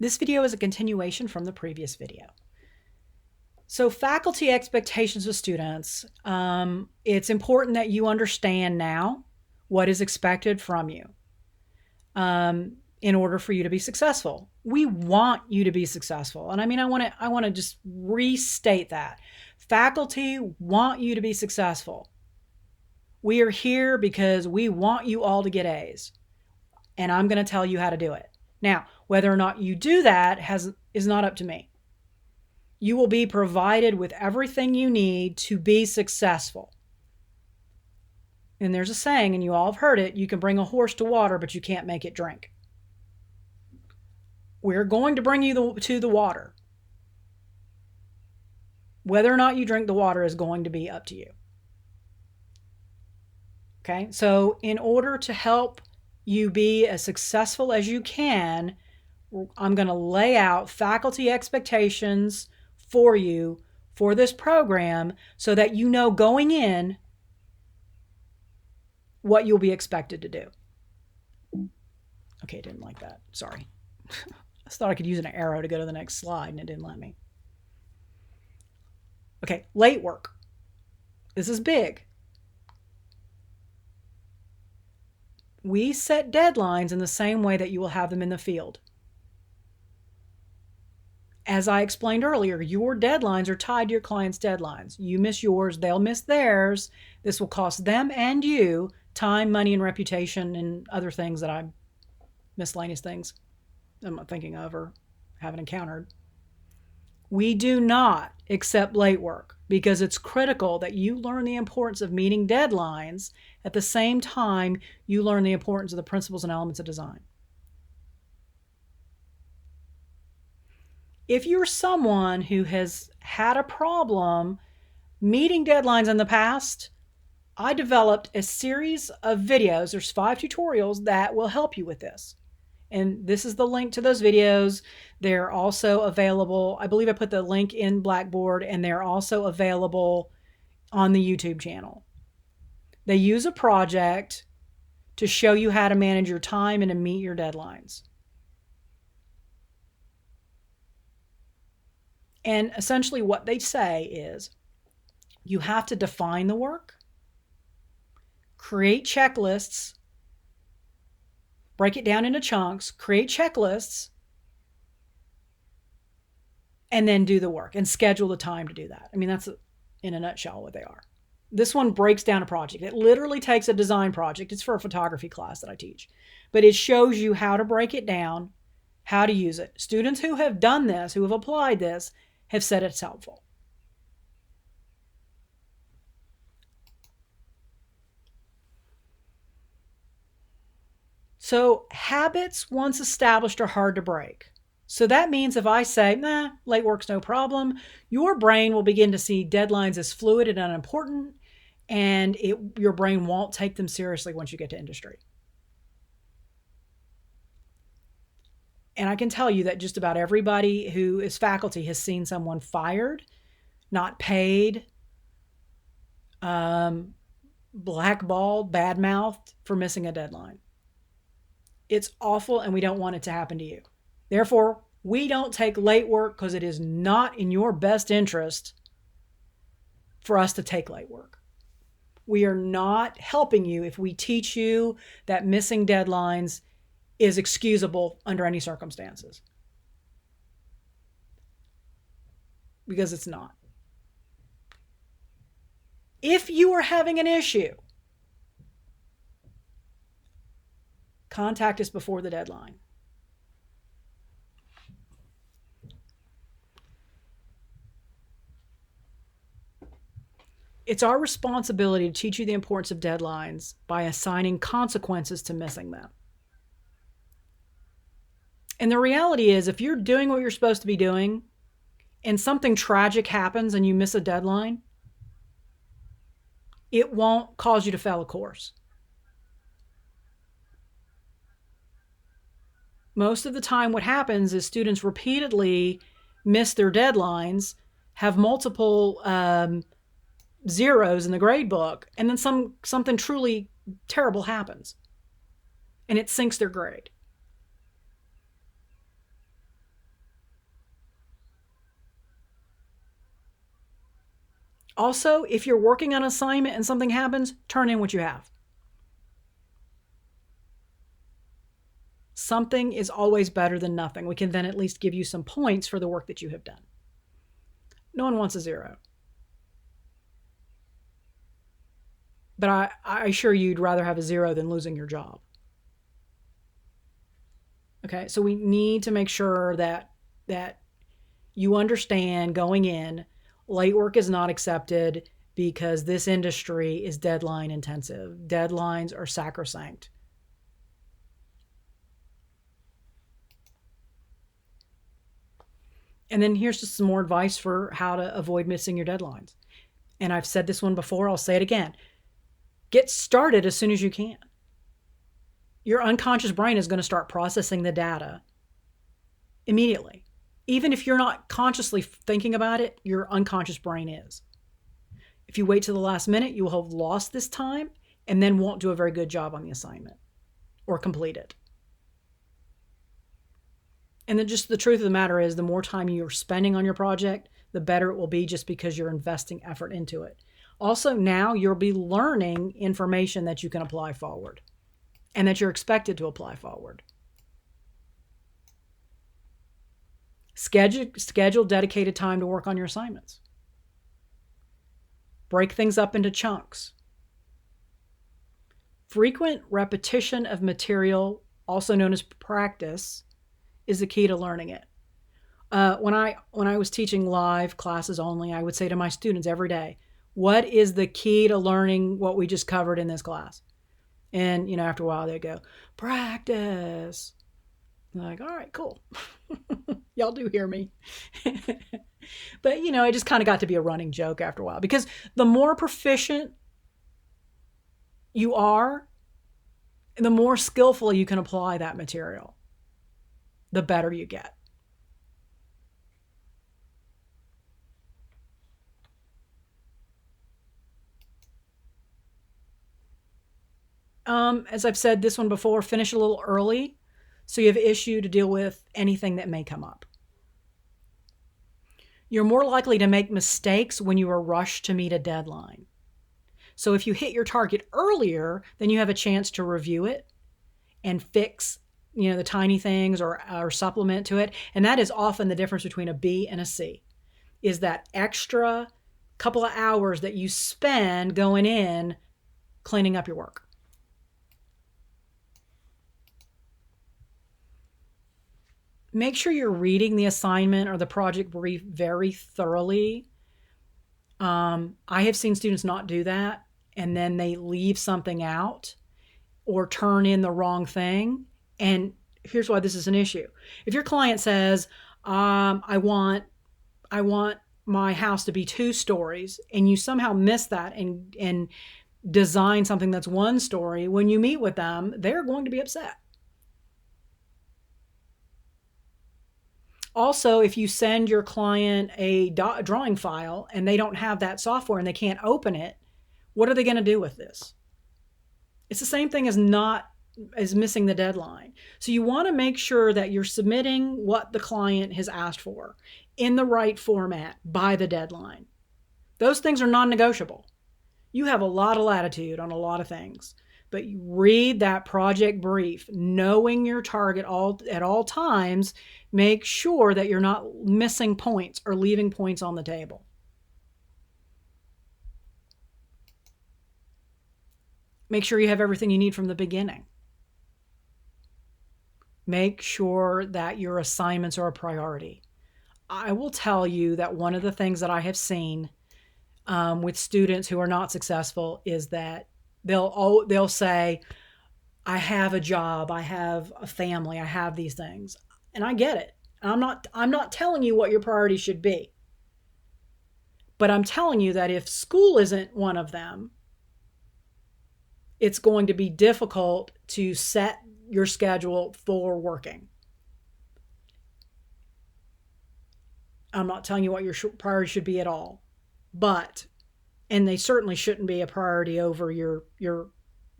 This video is a continuation from the previous video. So faculty expectations of students, it's important that you understand now what is expected from you in order for you to be successful. We want you to be successful. And I mean, I want to just restate that. Faculty want you to be successful. We are here because we want you all to get A's. And I'm going to tell you how to do it. Now, whether or not you do that is not up to me. You will be provided with everything you need to be successful. And there's a saying, and you all have heard it, you can bring a horse to water, but you can't make it drink. We're going to bring you to the water. Whether or not you drink the water is going to be up to you. Okay, so in order to help you be as successful as you can, I'm going to lay out faculty expectations for you for this program so that you know going in what you'll be expected to do. Okay, I didn't like that. Sorry. I thought I could use an arrow to go to the next slide and it didn't let me. Okay, late work. This is big. We set deadlines in the same way that you will have them in the field. As I explained earlier, your deadlines are tied to your client's deadlines. You miss yours, they'll miss theirs. This will cost them and you time, money, and reputation and other things that I'm miscellaneous things I'm not thinking of or haven't encountered. We do not accept late work because it's critical that you learn the importance of meeting deadlines at the same time you learn the importance of the principles and elements of design. If you're someone who has had a problem meeting deadlines in the past, I developed a series of videos. There's 5 tutorials that will help you with this. And this is the link to those videos. They're also available. I believe I put the link in Blackboard, and they're also available on the YouTube channel. They use a project to show you how to manage your time and to meet your deadlines. And essentially what they say is you have to define the work, create checklists, break it down into chunks, create checklists, and then do the work and schedule the time to do that. I mean, that's in a nutshell what they are. This one breaks down a project. It literally takes a design project. It's for a photography class that I teach, but it shows you how to break it down, how to use it. Students who have done this, who have applied this, have said it's helpful. So habits once established are hard to break. So that means if I say, nah, late work's no problem, your brain will begin to see deadlines as fluid and unimportant, and your brain won't take them seriously once you get to industry. And I can tell you that just about everybody who is faculty has seen someone fired, not paid, blackballed, badmouthed for missing a deadline. It's awful, and we don't want it to happen to you. Therefore, we don't take late work because it is not in your best interest for us to take late work. We are not helping you if we teach you that missing deadlines is excusable under any circumstances. Because it's not. If you are having an issue, contact us before the deadline. It's our responsibility to teach you the importance of deadlines by assigning consequences to missing them. And the reality is, if you're doing what you're supposed to be doing and something tragic happens and you miss a deadline, it won't cause you to fail a course. Most of the time what happens is students repeatedly miss their deadlines, have multiple zeros in the grade book, and then something truly terrible happens and it sinks their grade. Also, if you're working on an assignment and something happens, turn in what you have. Something is always better than nothing. We can then at least give you some points for the work that you have done. No one wants a 0. But I assure you'd rather have a 0 than losing your job. Okay, so we need to make sure that you understand going in, late work is not accepted because this industry is deadline intensive. Deadlines are sacrosanct. And then here's just some more advice for how to avoid missing your deadlines. And I've said this one before, I'll say it again. Get started as soon as you can. Your unconscious brain is going to start processing the data immediately. Even if you're not consciously thinking about it, your unconscious brain is. If you wait till the last minute, you will have lost this time and then won't do a very good job on the assignment or complete it. And then just the truth of the matter is, the more time you're spending on your project, the better it will be, just because you're investing effort into it. Also, now you'll be learning information that you can apply forward and that you're expected to apply forward. Schedule dedicated time to work on your assignments. Break things up into chunks. Frequent repetition of material, also known as practice, is the key to learning it. When I was teaching live classes only, I would say to my students every day, what is the key to learning what we just covered in this class? And, after a while they'd go, practice. I'm like, all right, cool. Y'all do hear me. But, it just kind of got to be a running joke after a while, because the more proficient you are, the more skillful you can apply that material, the better you get. As I've said this one before, finish a little early so you have issue to deal with anything that may come up. You're more likely to make mistakes when you are rushed to meet a deadline. So if you hit your target earlier, then you have a chance to review it and fix, the tiny things or supplement to it. And that is often the difference between a B and a C, is that extra couple of hours that you spend going in cleaning up your work. Make sure you're reading the assignment or the project brief very thoroughly. I have seen students not do that, and then they leave something out or turn in the wrong thing. And here's why this is an issue. If your client says, I want my house to be 2 stories, and you somehow miss that and design something that's 1 story, when you meet with them, they're going to be upset. Also, if you send your client a drawing file and they don't have that software and they can't open it, what are they going to do with this? It's the same thing as missing the deadline. So you want to make sure that you're submitting what the client has asked for in the right format by the deadline. Those things are non-negotiable. You have a lot of latitude on a lot of things, but you read that project brief, knowing your target at all times. Make sure that you're not missing points or leaving points on the table. Make sure you have everything you need from the beginning. Make sure that your assignments are a priority. I will tell you that one of the things that I have seen with students who are not successful is that they'll say, I have a job, I have a family, I have these things. And I get it. I'm not telling you what your priority should be. But I'm telling you that if school isn't one of them, it's going to be difficult to set your schedule for working. I'm not telling you what your priority should be at all. And they certainly shouldn't be a priority over your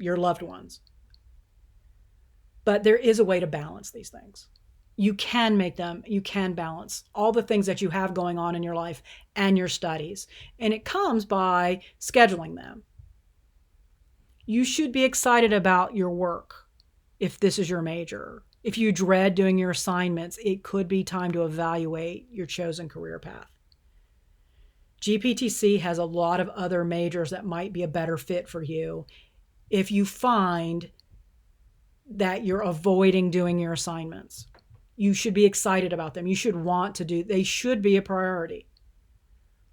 loved ones. But there is a way to balance these things. You can make them, you can balance all the things that you have going on in your life and your studies. And it comes by scheduling them. You should be excited about your work if this is your major. If you dread doing your assignments, it could be time to evaluate your chosen career path. GPTC has a lot of other majors that might be a better fit for you if you find that you're avoiding doing your assignments. You should be excited about them. You should want to do, they should be a priority.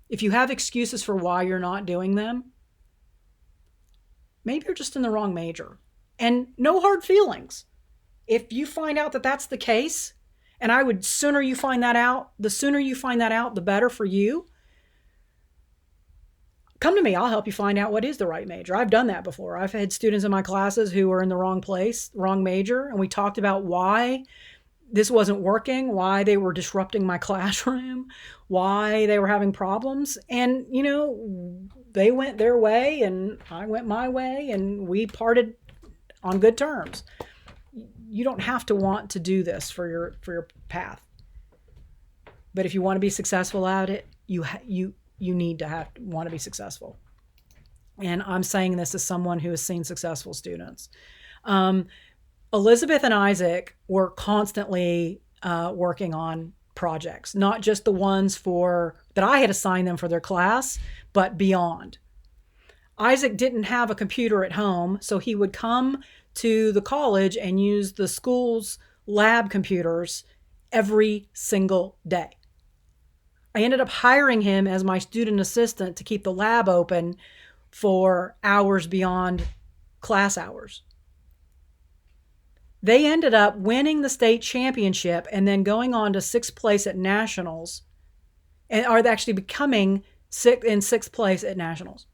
If you have excuses for why you're not doing them, maybe you're just in the wrong major. And no hard feelings. If you find out that that's the case, and I would sooner you find that out, the sooner you find that out, the better for you. Come to me. I'll help you find out what is the right major. I've done that before. I've had students in my classes who were in the wrong place, wrong major, and we talked about why this wasn't working, why they were disrupting my classroom, why they were having problems. And, you know, they went their way and I went my way and we parted on good terms. You don't have to want to do this for your path. But if you want to be successful at it, you need to want to be successful. And I'm saying this as someone who has seen successful students. Elizabeth and Isaac were constantly working on projects, not just the ones that I had assigned them for their class, but beyond. Isaac didn't have a computer at home, so he would come to the college and use the school's lab computers every single day. I ended up hiring him as my student assistant to keep the lab open for hours beyond class hours. They ended up winning the state championship and then going on to 6th place at nationals, and are actually becoming in 6th place at nationals.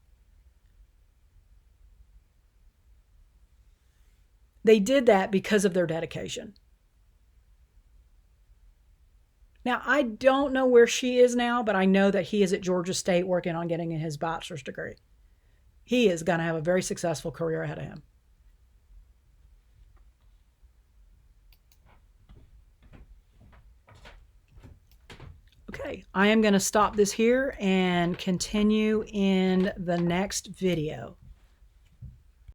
They did that because of their dedication. Now, I don't know where she is now, but I know that he is at Georgia State working on getting his bachelor's degree. He is going to have a very successful career ahead of him. Okay, I am going to stop this here and continue in the next video.